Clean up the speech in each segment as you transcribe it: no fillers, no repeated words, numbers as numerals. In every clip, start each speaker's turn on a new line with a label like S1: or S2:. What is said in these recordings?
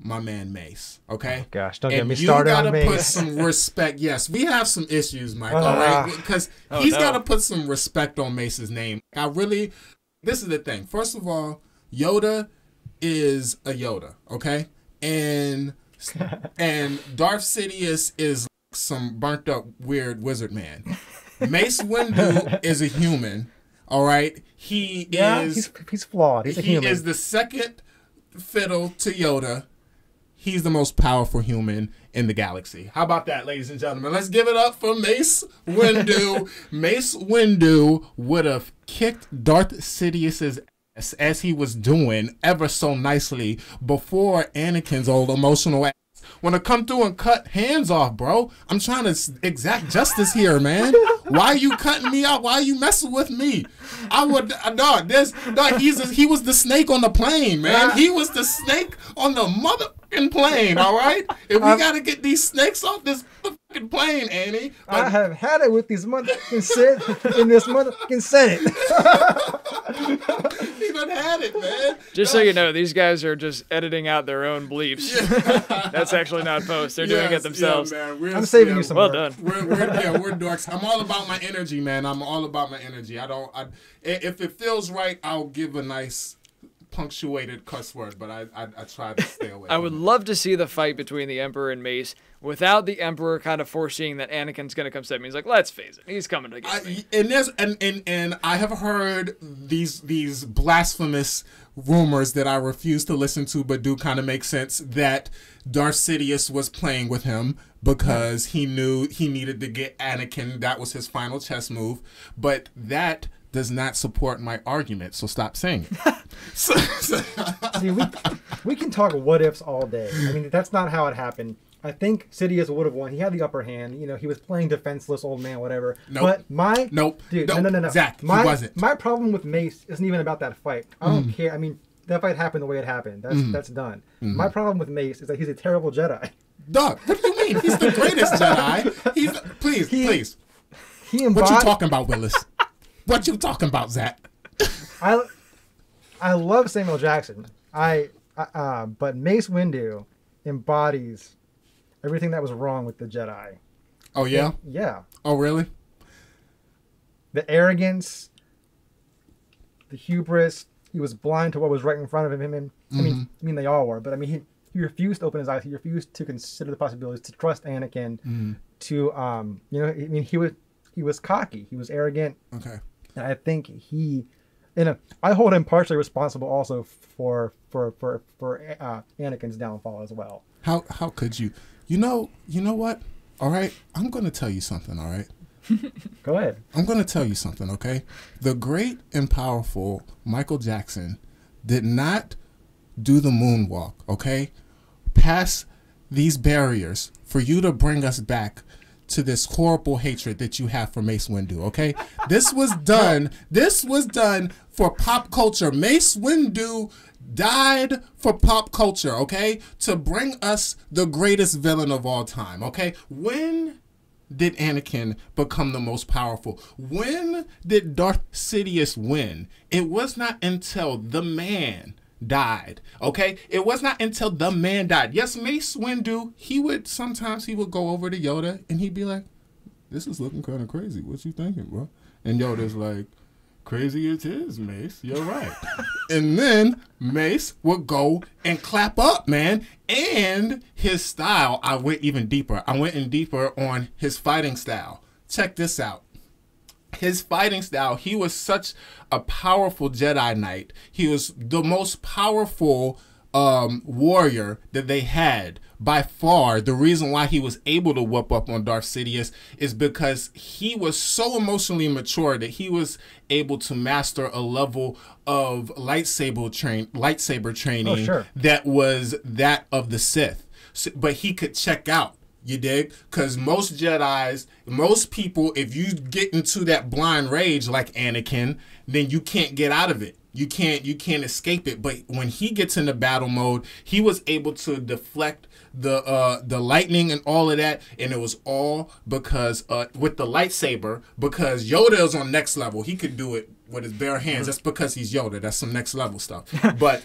S1: my man Mace, okay?
S2: Oh, gosh, don't get me started on Mace.
S1: You gotta put some respect. Yes, we have some issues, Mike, all right? Because he's gotta put some respect on Mace's name. This is the thing. First of all, Yoda is a Yoda, okay? And Darth Sidious is some burnt up weird wizard man. Mace Windu is a human, all right? He's
S2: flawed. He's a human.
S1: He is the second fiddle to Yoda. He's the most powerful human in the galaxy. How about that, ladies and gentlemen? Let's give it up for Mace Windu. Mace Windu would have kicked Darth Sidious's ass as he was doing ever so nicely before Anakin's old emotional ass want to come through and cut hands off, bro. I'm trying to exact justice here, man. Why are you cutting me out? Why are you messing with me? He was the snake on the plane, man. He was the snake on the motherfucking plane, all right? If we got to get these snakes off this motherfucking plane, Annie.
S2: I have had it with these motherfucking Sith in this motherfucking Senate.
S1: He done had it, man.
S3: Just so you know, these guys are just editing out their own bleeps. That's actually not post. They're doing it themselves.
S1: Yeah, man.
S2: I'm saving you some
S3: well
S2: work.
S3: done.
S1: We're dorks. I'm all about my energy, man. I'm all about my energy. If it feels right, I'll give a nice punctuated cuss word, but I try to stay away.
S3: I would love to see the fight between the Emperor and Mace without the Emperor kind of foreseeing that Anakin's going to come save me. He's like, let's face it, he's coming to get me.
S1: And I have heard these blasphemous rumors that I refuse to listen to, but do kind of make sense, that Darth Sidious was playing with him because he knew he needed to get Anakin. That was his final chess move, but that does not support my argument, so stop saying it.
S2: See, we can talk what ifs all day. I mean, that's not how it happened. I think Sidious would have won. He had the upper hand. You know, he was playing defenseless old man, whatever.
S1: Nope.
S2: But no.
S1: Zack, he wasn't.
S2: My problem with Mace isn't even about that fight. I don't care. I mean, that fight happened the way it happened. That's done. My problem with Mace is that he's a terrible Jedi.
S1: Dog, what do you mean? He's the greatest Jedi. Please. What you talking about, Willis? What you talking about, Zack?
S2: I love Samuel Jackson. But Mace Windu embodies everything that was wrong with the Jedi.
S1: Oh yeah?
S2: Yeah.
S1: Oh really?
S2: The arrogance, the hubris. He was blind to what was right in front of him. And I mean, they all were. But I mean, he refused to open his eyes. He refused to consider the possibilities, to trust Anakin. To I mean, he was cocky. He was arrogant.
S1: Okay.
S2: And I think I hold him partially responsible also for Anakin's downfall as well.
S1: How could you? You know what? All right, I'm going to tell you something, all right?
S2: Go ahead.
S1: I'm going to tell you something, okay? The great and powerful Michael Jackson did not do the moonwalk, okay? Pass these barriers for you to bring us back to this horrible hatred that you have for Mace Windu, okay? This was done for pop culture. Mace Windu died for pop culture, okay? To bring us the greatest villain of all time, okay? When did Anakin become the most powerful? When did Darth Sidious win? It was not until the man died, okay? It was not until the man died. Yes, Mace Windu, he would go over to Yoda and he'd be like, this is looking kind of crazy. What you thinking, bro? And Yoda's like, crazy it is, Mace. You're right. And then Mace would go and clap up, man. And his style, I went even deeper. I went in deeper on his fighting style. Check this out. His fighting style, he was such a powerful Jedi Knight. He was the most powerful warrior that they had. By far, the reason why he was able to whoop up on Darth Sidious is because he was so emotionally mature that he was able to master a level of lightsaber training that was that of the Sith. So, but he could check out. You dig? Because most Jedis, most people, if you get into that blind rage like Anakin, then you can't get out of it. You can't escape it. But when he gets into battle mode, he was able to deflect the lightning and all of that, and it was all because with the lightsaber, because Yoda is on next level. He could do it with his bare hands. That's because he's Yoda. That's some next level stuff. But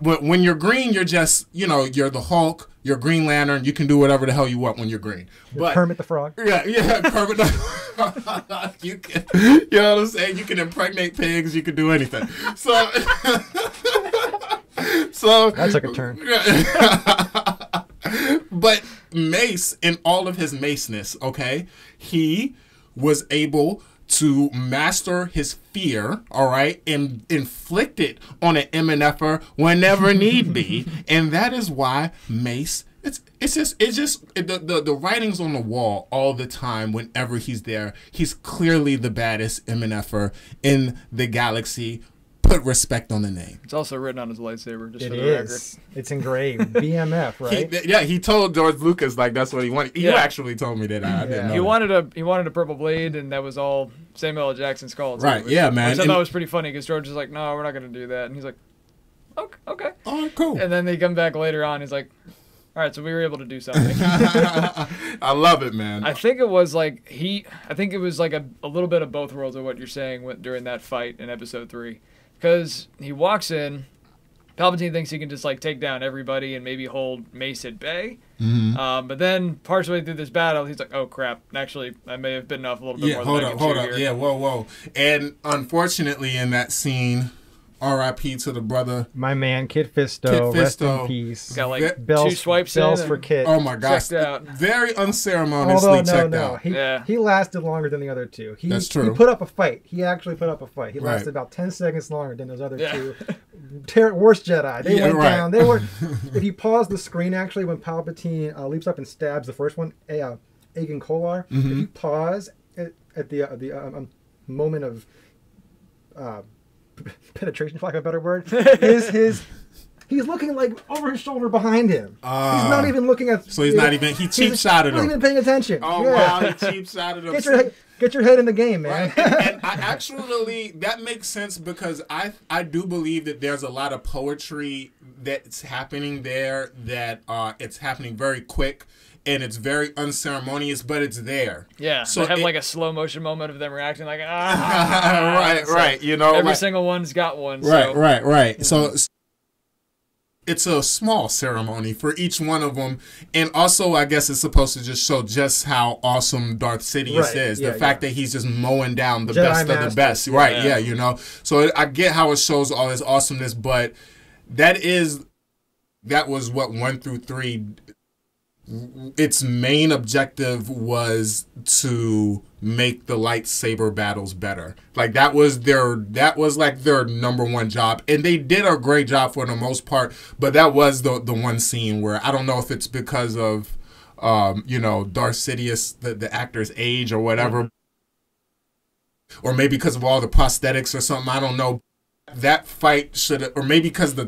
S1: when you're green, you're just you're the Hulk. You're Green Lantern. You can do whatever the hell you want when you're green. But
S2: Kermit the Frog.
S1: Yeah, Kermit. You can, you know what I'm saying? You can impregnate pigs. You can do anything. So
S2: That took a turn.
S1: But Mace, in all of his Maceness, okay, he was able to master his fear, all right, and inflict it on an MNFer whenever need be, and that is why Mace. It's just the writing's on the wall all the time. Whenever he's there, he's clearly the baddest MNFer in the galaxy. Put respect on the name.
S3: It's also written on his lightsaber, just
S2: It
S3: for the
S2: is. It's engraved. BMF, right?
S1: He told George Lucas like that's what he wanted. You actually told me that. I didn't know.
S3: He wanted a purple blade, and that was all Samuel L. Jackson's call.
S1: Right? Yeah, man.
S3: Which I thought was pretty funny because George was like, "No, we're not going to do that," and he's like, "Okay."
S1: All right, cool.
S3: And then they come back later on. He's like, "All right, so we were able to do something."
S1: I love it, man.
S3: I think it was like a little bit of both worlds of what you're saying during that fight in Episode 3. Because he walks in, Palpatine thinks he can just like take down everybody and maybe hold Mace at bay.
S1: Mm-hmm.
S3: But then partially through this battle, he's like, "Oh crap! Actually, I may have bitten off a little bit more than I can chew here."
S1: Yeah, whoa. And unfortunately, in that scene, R.I.P. to the brother.
S2: My man, Kit Fisto. Rest in peace.
S3: Got like
S2: bells,
S3: two swipes
S2: bells
S3: in
S2: for Kit.
S1: Oh my gosh!
S3: Checked out.
S1: Very unceremoniously checked out.
S2: He lasted longer than the other two.
S1: That's true.
S2: He put up a fight. He actually put up a fight. He lasted about 10 seconds longer than those other two. Worst Jedi. They went down. They were. If you pause the screen, actually, when Palpatine leaps up and stabs the first one, Aegon Kolar. If you pause at the moment of penetration, for lack of a better word, he's looking like over his shoulder behind him. He's not even looking at.
S1: So he's not even. He cheap shotted him.
S2: Not even paying attention.
S1: Oh wow, he cheap shotted him.
S2: Get your head in the game, man.
S1: Right. And I actually, that makes sense because I do believe that there's a lot of poetry that's happening there. That it's happening very quick. And it's very unceremonious, but it's there.
S3: Yeah, so they have like a slow motion moment of them reacting like,
S1: right. You know,
S3: every single one's got one.
S1: Right. So it's a small ceremony for each one of them, and also I guess it's supposed to just show just how awesome Darth Sidious is. The fact that he's just mowing down the best of the best. Right. Yeah. You know. So I get how it shows all his awesomeness, but that was what 1 through 3. Its main objective was to make the lightsaber battles better. Like that was like their number one job, and they did a great job for the most part. But that was the one scene where I don't know if it's because of Darth Sidious, the actor's age or whatever, or maybe because of all the prosthetics or something. I don't know. That fight should, or maybe because the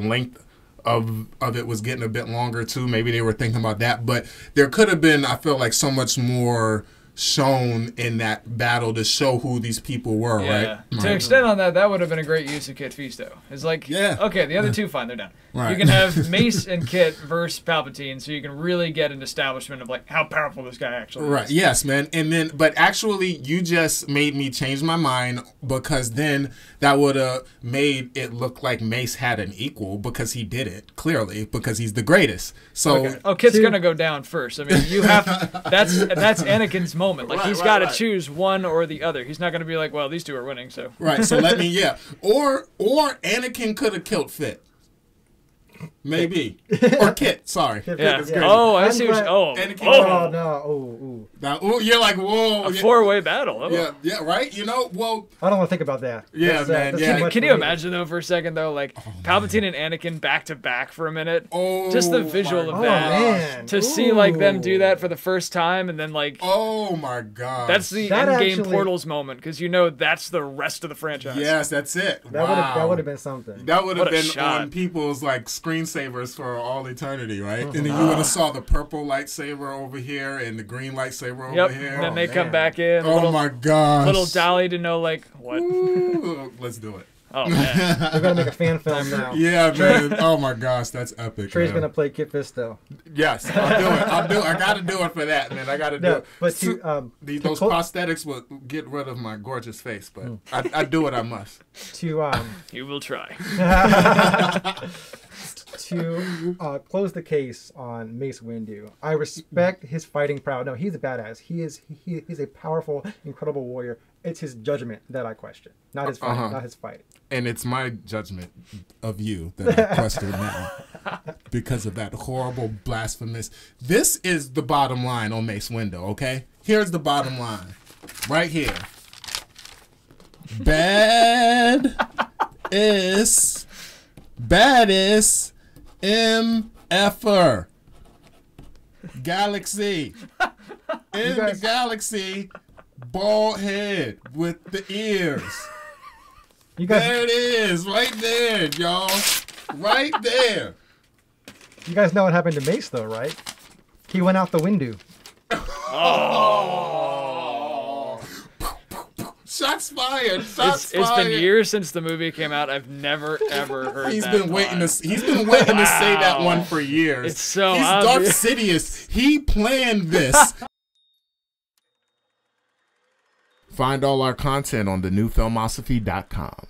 S1: length of it was getting a bit longer too. Maybe they were thinking about that, but there could have been, I feel like, so much more shown in that battle to show who these people were, right?
S3: To extend on that would have been a great use of Kit Fisto. It's like, okay, the other two, fine, they're done. Right. You can have Mace and Kit versus Palpatine, so you can really get an establishment of like how powerful this guy actually is.
S1: Right. Yes, man. And then, but actually, you just made me change my mind because then that would have made it look like Mace had an equal because he did it clearly because he's the greatest. So,
S3: Kit's gonna go down first. I mean, you have that's Anakin's moment. Like he's got to choose one or the other. He's not gonna be like, well, these two are winning, so.
S1: Right. So let me, or Anakin could have killed Fit. Maybe. Or Kit, sorry.
S3: Yeah. Oh, I see what
S1: you're like, whoa.
S3: A four-way battle. Oh.
S1: Yeah, right? You know, well.
S2: I don't want to think about that.
S1: Yeah, man.
S3: Can you imagine, though, for a second, though, like Palpatine and Anakin back-to-back for a minute?
S1: Oh,
S3: just the visual of that.
S2: Man.
S3: To see, like, them do that for the first time, and then, like.
S1: Oh, my God.
S3: That's the endgame Portals moment, because you know that's the rest of the franchise.
S1: Yes, that's it.
S2: That would have been something.
S1: That would have been on people's, like, screensavers for all eternity, right? And then you would have saw the purple lightsaber over here and the green lightsaber over here.
S3: And then they come back in.
S1: Oh my gosh.
S3: Little dolly to know, like, what?
S1: Ooh, let's do it.
S3: Oh man.
S2: They're gonna make a fan film now.
S1: Yeah, man. Oh my gosh, that's epic.
S2: Trey's
S1: man.
S2: gonna play Kit Fisto.
S1: Yes, I'll do it. I'll do it. I gotta do it for that, man. I gotta do
S2: No,
S1: it.
S2: but to
S1: Those prosthetics will get rid of my gorgeous face, but I do what I must.
S3: You will try.
S2: To close the case on Mace Windu, I respect his fighting prowess. No, he's a badass. He's a powerful, incredible warrior. It's his judgment that I question, not his fighting, not his fighting.
S1: And it's my judgment of you that I question now because of that horrible, blasphemous. This is the bottom line on Mace Windu. Okay, here's the bottom line, right here. Baddest MFer galaxy in the galaxy. Bald head with the ears.
S2: You guys,
S1: there it is, right there, y'all. Right there.
S2: You guys know what happened to Mace, though, right? He went out the window.
S1: Oh. Shots fired. Shots fired.
S3: It's been years since the movie came out. I've never ever heard
S1: He's
S3: that.
S1: been waiting to say that one for years.
S3: It's so
S1: He's
S3: obvious.
S1: Darth Sidious. He planned this. Find all our content on thenewfilmosophy.com.